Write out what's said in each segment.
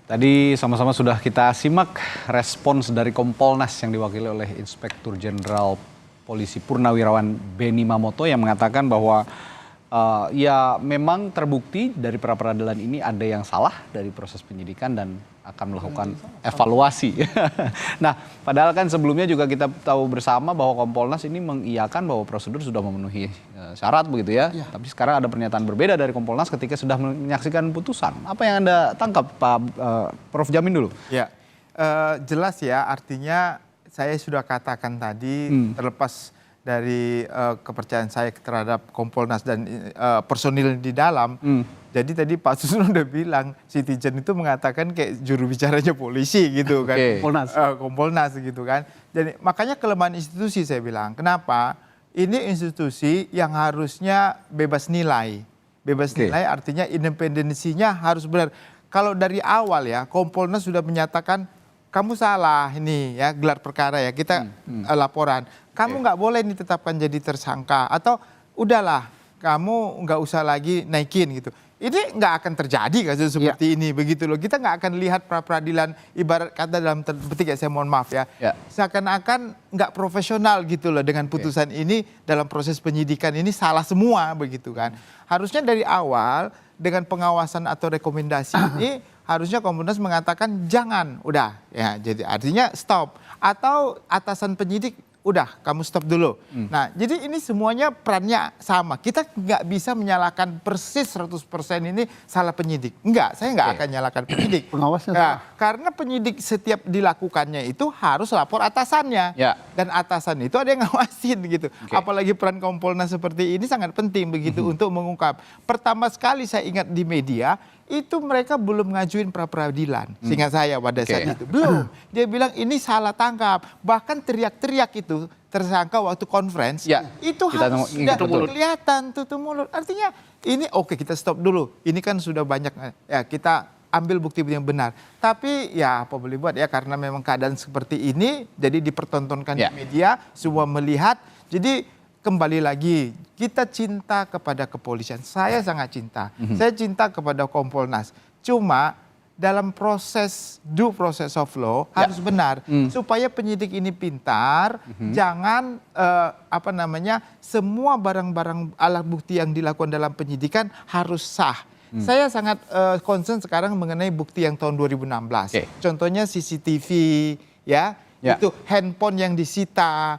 Tadi sama-sama sudah kita simak respons dari Kompolnas yang diwakili oleh Inspektur Jenderal Polisi Purnawirawan Benny Mamoto yang mengatakan bahwa ya memang terbukti dari pra-peradilan ini ada yang salah dari proses penyidikan dan akan melakukan evaluasi. Nah, padahal kan sebelumnya juga kita tahu bersama bahwa Kompolnas ini mengiyakan bahwa prosedur sudah memenuhi syarat begitu ya. Tapi sekarang ada pernyataan berbeda dari Kompolnas ketika sudah menyaksikan putusan. Apa yang Anda tangkap, Pak Prof. Jamin dulu? Ya, jelas ya, artinya saya sudah katakan tadi terlepas dari kepercayaan saya terhadap Kompolnas dan personil di dalam. Jadi tadi Pak Susno udah bilang Citizen itu mengatakan kayak juru bicaranya polisi gitu kan. Kompolnas gitu kan. Jadi makanya kelemahan institusi saya bilang. Kenapa? Ini institusi yang harusnya bebas nilai. Bebas nilai artinya independensinya harus benar. Kalau dari awal ya Kompolnas sudah menyatakan kamu salah ini ya gelar perkara ya kita laporan. Kamu nggak boleh ditetapkan jadi tersangka atau udahlah kamu nggak usah lagi naikin gitu. Ini nggak akan terjadi kasus seperti ini begitu loh. Kita nggak akan lihat pra-peradilan ibarat kata dalam petik ya saya mohon maaf ya. Seakan-akan nggak profesional gitu loh dengan putusan ini dalam proses penyidikan ini salah semua begitu kan. Harusnya dari awal dengan pengawasan atau rekomendasi ini harusnya Kompolnas mengatakan jangan udah ya jadi artinya stop atau atasan penyidik udah kamu stop dulu. Nah jadi ini semuanya perannya sama. Kita nggak bisa menyalahkan persis 100% ini salah penyidik. Enggak, saya nggak akan nyalakan penyidik. Pengawasnya karena penyidik setiap dilakukannya itu harus lapor atasannya. Dan atasan itu ada yang ngawasin gitu. Apalagi peran Kompolnas seperti ini sangat penting begitu untuk mengungkap. Pertama sekali saya ingat di media itu mereka belum ngajuin pra-peradilan. Seingat saya pada saat itu. Belum. Dia bilang ini salah tangkap. Bahkan teriak-teriak itu tersangka waktu conference. Itu harus sudah kelihatan tutup mulut. Artinya ini oke kita stop dulu. Ini kan sudah banyak. Ya kita ambil bukti yang benar. Tapi ya apa boleh buat ya karena memang keadaan seperti ini. Jadi dipertontonkan di media. Semua melihat. Jadi kembali lagi, kita cinta kepada kepolisian. Saya sangat cinta. Saya cinta kepada Kompolnas. Cuma dalam proses due process of law harus benar supaya penyidik ini pintar. Jangan semua barang-barang alat bukti yang dilakukan dalam penyidikan harus sah. Saya sangat concern sekarang mengenai bukti yang tahun 2016. Contohnya CCTV ya. Itu handphone yang disita,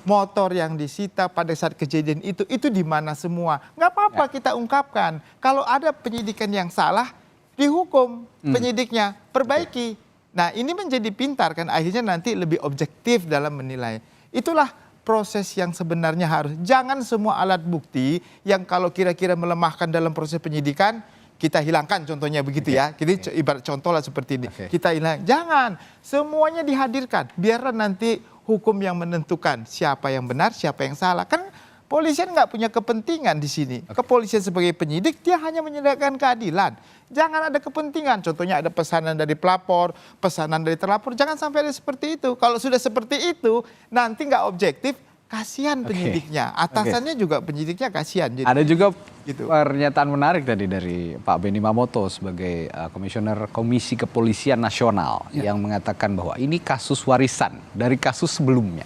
motor yang disita pada saat kejadian itu di mana semua. Nggak apa-apa kita ungkapkan. Kalau ada penyidikan yang salah, dihukum penyidiknya, perbaiki. Nah ini menjadi pintar kan akhirnya nanti lebih objektif dalam menilai. Itulah proses yang sebenarnya harus. Jangan semua alat bukti yang kalau kira-kira melemahkan dalam proses penyidikan, kita hilangkan contohnya begitu ya. Jadi ibarat contoh lah seperti ini. Kita hilang. Jangan. Semuanya dihadirkan. Biarlah nanti hukum yang menentukan siapa yang benar, siapa yang salah. Kan polisian nggak punya kepentingan di sini. Kepolisian sebagai penyidik dia hanya menyediakan keadilan. Jangan ada kepentingan. Contohnya ada pesanan dari pelapor, pesanan dari terlapor. Jangan sampai ada seperti itu. Kalau sudah seperti itu nanti nggak objektif. Kasihan penyidiknya, atasannya juga penyidiknya kasihan. Jadi, ada juga pernyataan menarik tadi dari Pak Benny Mamoto sebagai Komisioner Komisi Kepolisian Nasional yang mengatakan bahwa ini kasus warisan dari kasus sebelumnya.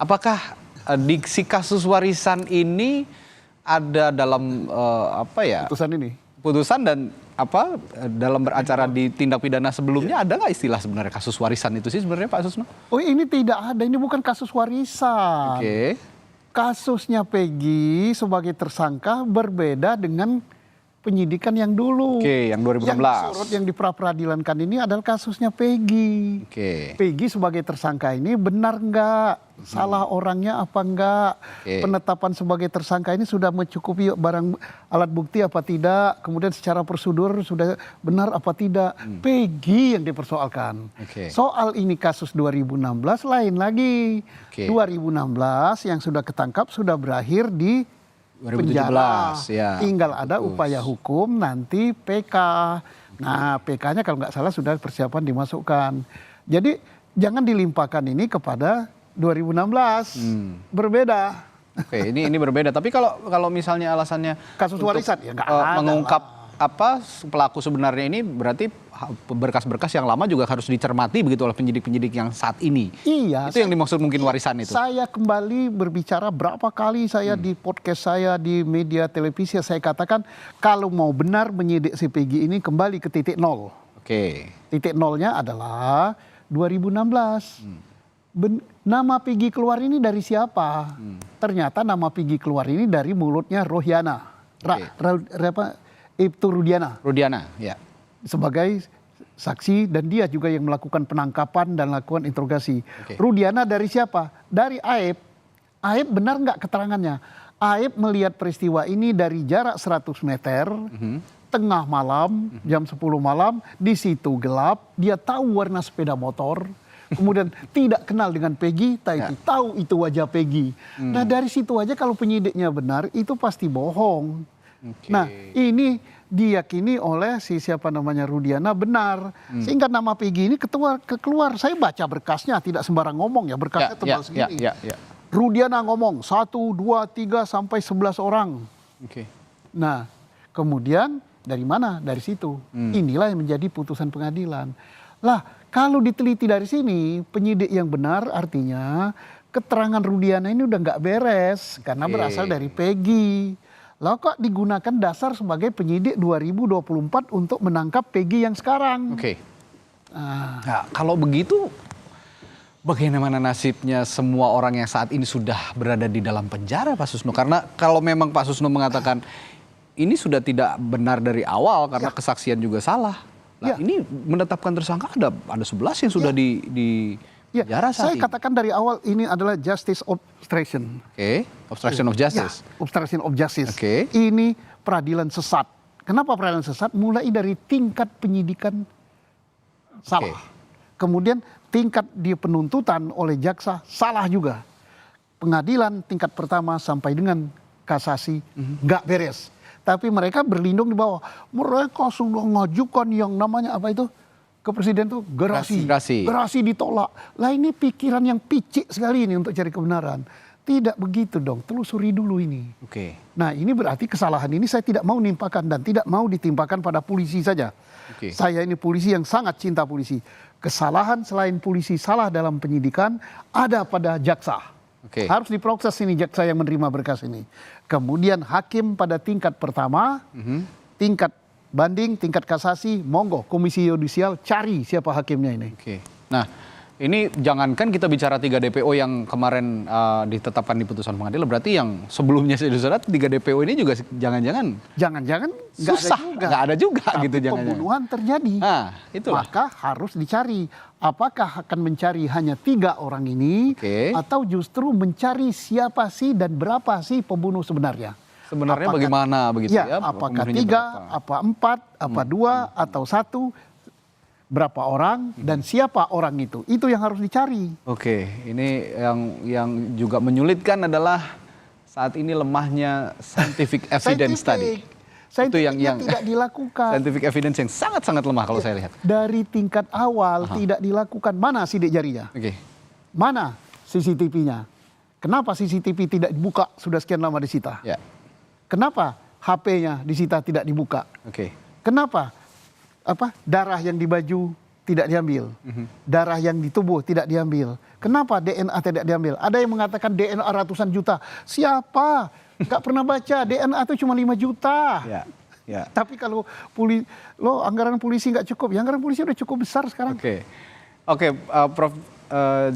Apakah diksi kasus warisan ini ada dalam putusan dan dalam beracara di tindak pidana sebelumnya ada nggak istilah sebenarnya kasus warisan itu sih sebenarnya Pak Susno? Oh ini tidak ada, ini bukan kasus warisan. Kasusnya Peggy sebagai tersangka berbeda dengan penyidikan yang dulu. Yang 2016. Yang yang di pra-peradilankan ini adalah kasusnya Peggy. Peggy sebagai tersangka ini benar nggak? Salah orangnya apa enggak? Penetapan sebagai tersangka ini sudah mencukupi barang alat bukti apa tidak? Kemudian secara prosedur sudah benar apa tidak? Peggy yang dipersoalkan. Soal ini kasus 2016 lain lagi. 2016 yang sudah ketangkap sudah berakhir di 2017, penjara. Tinggal ada upaya hukum nanti PK. Nah PK-nya kalau nggak salah sudah persiapan dimasukkan. Jadi jangan dilimpahkan ini kepada 2016. Berbeda. Ini berbeda. Tapi kalau misalnya alasannya kasus warisan ya nggak ada. Mengungkap pelaku sebenarnya ini berarti berkas-berkas yang lama juga harus dicermati begitu oleh penyidik-penyidik yang saat ini. Iya. Itu yang dimaksud mungkin warisan itu. Saya kembali berbicara berapa kali saya di podcast saya, di media televisi, saya katakan kalau mau benar menyidik si Peggy ini kembali ke titik nol. Oke. Titik nolnya adalah 2016. Nama Peggy keluar ini dari siapa? Ternyata nama Peggy keluar ini dari mulutnya Rohiana. Ibtu Rudiana. Rudiana, ya. Sebagai saksi dan dia juga yang melakukan penangkapan dan lakukan interogasi. Oke. Rudiana dari siapa? Dari Aib. Aib benar nggak keterangannya? Aib melihat peristiwa ini dari jarak 100 meter, tengah malam, jam 10 malam, di situ gelap, dia tahu warna sepeda motor, kemudian tidak kenal dengan Peggy, tahu itu wajah Peggy. Nah dari situ aja kalau penyidiknya benar, itu pasti bohong. Nah ini diyakini oleh siapa namanya Rudiana benar. Sehingga nama Peggy ini keluar. Saya baca berkasnya, tidak sembarang ngomong ya, berkasnya tebal segini. Rudiana ngomong 1, 2, 3 sampai 11 orang. Nah kemudian dari mana? Dari situ. Inilah yang menjadi putusan pengadilan. Lah kalau diteliti dari sini, penyidik yang benar artinya keterangan Rudiana ini udah nggak beres karena berasal dari Peggy. Lah kok digunakan dasar sebagai penyidik 2024 untuk menangkap Peggy yang sekarang. Nah, kalau begitu bagaimana nasibnya semua orang yang saat ini sudah berada di dalam penjara, Pak Susno? Karena kalau memang Pak Susno mengatakan ini sudah tidak benar dari awal karena kesaksian juga salah. Nah, ini menetapkan tersangka ada 11 yang sudah di penjara saat saya ini. katakan dari awal ini adalah justice obstruction. Obstruction of justice. Obstruction of justice. Oke. Ini peradilan sesat. Kenapa peradilan sesat? Mulai dari tingkat penyidikan salah. Kemudian tingkat dia penuntutan oleh jaksa salah juga. Pengadilan tingkat pertama sampai dengan kasasi nggak beres. Tapi mereka berlindung di bawah. Mereka sudah mengajukan yang namanya apa itu? Ke presiden tuh gerasi ditolak. Lah ini pikiran yang picik sekali ini untuk cari kebenaran. Tidak begitu dong, telusuri dulu ini. Nah ini berarti kesalahan ini saya tidak mau nimpakan dan tidak mau ditimpakan pada polisi saja. Saya ini polisi yang sangat cinta polisi. Kesalahan selain polisi salah dalam penyidikan ada pada jaksa. Harus diproses ini jaksa yang menerima berkas ini. Kemudian hakim pada tingkat pertama, tingkat banding, tingkat kasasi, monggo komisi yudisial cari siapa hakimnya ini. Nah ini jangankan kita bicara 3 DPO yang kemarin ditetapkan di putusan pengadilan, berarti yang sebelumnya saudara 3 DPO ini juga jangan-jangan susah, nggak ada juga. Tapi gitu jangan-jangan. Pembunuhan terjadi. Maka harus dicari apakah akan mencari hanya 3 orang ini atau justru mencari siapa sih dan berapa sih pembunuh sebenarnya. Sebenarnya bagaimana begitu ya? Apakah 3, apa 4, apa 2 atau 1? Berapa orang dan siapa orang itu yang harus dicari. Ini yang juga menyulitkan adalah saat ini lemahnya scientific evidence tadi. Itu yang tidak dilakukan. Scientific evidence yang sangat-sangat lemah kalau saya lihat. Dari tingkat awal tidak dilakukan. Mana sidik jarinya? Mana CCTV-nya? Kenapa CCTV tidak dibuka sudah sekian lama disita? Kenapa HP-nya disita tidak dibuka? Kenapa darah yang di baju tidak diambil, darah yang di tubuh tidak diambil? Kenapa DNA tidak diambil? Ada yang mengatakan DNA ratusan juta. Siapa? Gak pernah baca, DNA itu cuma 5 juta. Tapi kalau anggaran polisi nggak cukup, ya anggaran polisi udah cukup besar sekarang. Prof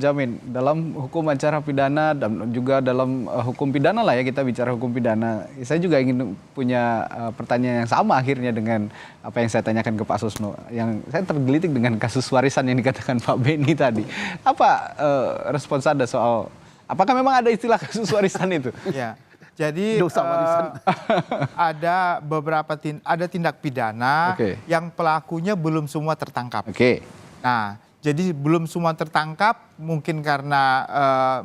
Jamin, dalam hukum acara pidana dan juga dalam hukum pidana lah ya, kita bicara hukum pidana. Saya juga ingin punya pertanyaan yang sama akhirnya dengan apa yang saya tanyakan ke Pak Susno. Yang saya tergelitik dengan kasus warisan yang dikatakan Pak Beni tadi. Apa respons Anda soal apakah memang ada istilah kasus warisan itu? Jadi ada beberapa tindak pidana yang pelakunya belum semua tertangkap. Nah, jadi belum semua tertangkap mungkin karena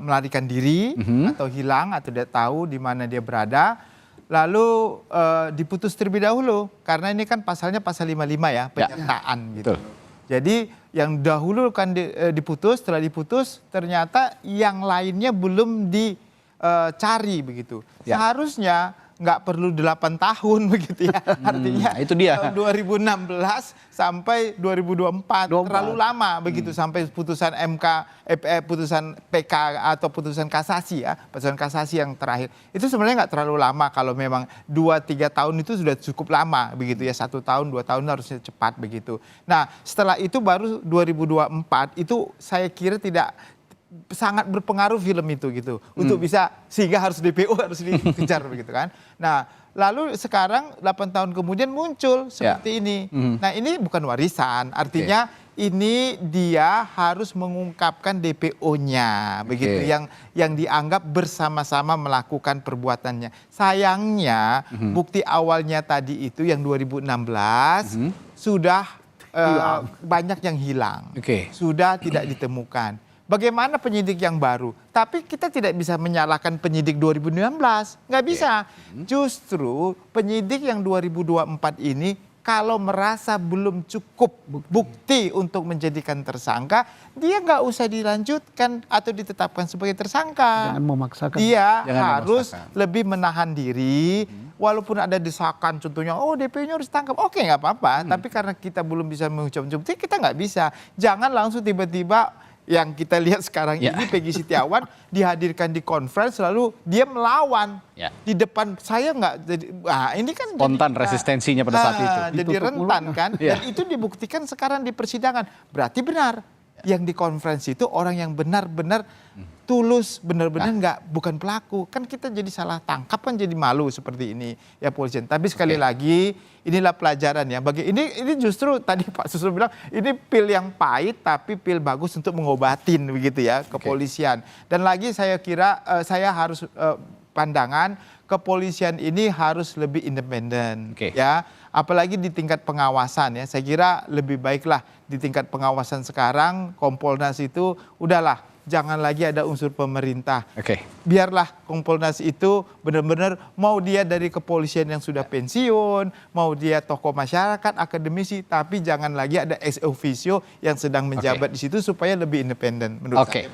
melarikan diri atau hilang atau tidak tahu di mana dia berada. Lalu diputus terlebih dahulu karena ini kan pasalnya pasal 55 ya, penyertaan gitu. Jadi yang dahulu kan diputus, setelah diputus ternyata yang lainnya belum dicari begitu. Seharusnya nggak perlu 8 tahun begitu ya. Artinya itu dia. 2016 sampai 2024 terlalu lama begitu sampai putusan putusan PK atau putusan kasasi ya, putusan kasasi yang terakhir. Itu sebenarnya nggak terlalu lama kalau memang 2-3 tahun itu sudah cukup lama begitu ya, 1 tahun 2 tahun harusnya cepat begitu. Nah setelah itu baru 2024 itu saya kira tidak sangat berpengaruh film itu gitu untuk bisa sehingga harus DPO harus dikejar begitu kan. Nah lalu sekarang 8 tahun kemudian muncul seperti ini. Nah ini bukan warisan, artinya ini dia harus mengungkapkan DPO-nya begitu yang dianggap bersama-sama melakukan perbuatannya. Sayangnya bukti awalnya tadi itu yang 2016 sudah banyak yang hilang, sudah tidak ditemukan. Bagaimana penyidik yang baru? Tapi kita tidak bisa menyalahkan penyidik 2019, nggak bisa. Justru penyidik yang 2024 ini kalau merasa belum cukup bukti untuk menjadikan tersangka, dia nggak usah dilanjutkan atau ditetapkan sebagai tersangka. Jangan memaksakan. Dia harus lebih menahan diri. Walaupun ada desakan contohnya, oh DP-nya harus tangkap, oke nggak apa-apa. Tapi karena kita belum bisa mengucapkan bukti, kita nggak bisa. Jangan langsung tiba-tiba yang kita lihat sekarang ini Peggy Setiawan dihadirkan di conference lalu dia melawan di depan saya nggak jadi ini kan spontan resistensinya pada saat itu jadi rentan kan dan itu dibuktikan sekarang di persidangan berarti benar yang di conference itu orang yang benar-benar tulus benar-benar bukan pelaku kan kita jadi salah tangkap kan jadi malu seperti ini ya polisian tapi sekali lagi inilah pelajaran ya bagi ini justru tadi Pak Susul bilang ini pil yang pahit tapi pil bagus untuk mengobatin begitu ya kepolisian dan lagi saya kira saya harus pandangan kepolisian ini harus lebih independen ya apalagi di tingkat pengawasan ya saya kira lebih baiklah di tingkat pengawasan sekarang Kompolnas itu udahlah jangan lagi ada unsur pemerintah. Biarlah Kompolnas itu benar-benar mau dia dari kepolisian yang sudah pensiun, mau dia tokoh masyarakat, akademisi, tapi jangan lagi ada ex officio yang sedang menjabat di situ supaya lebih independen menurut saya.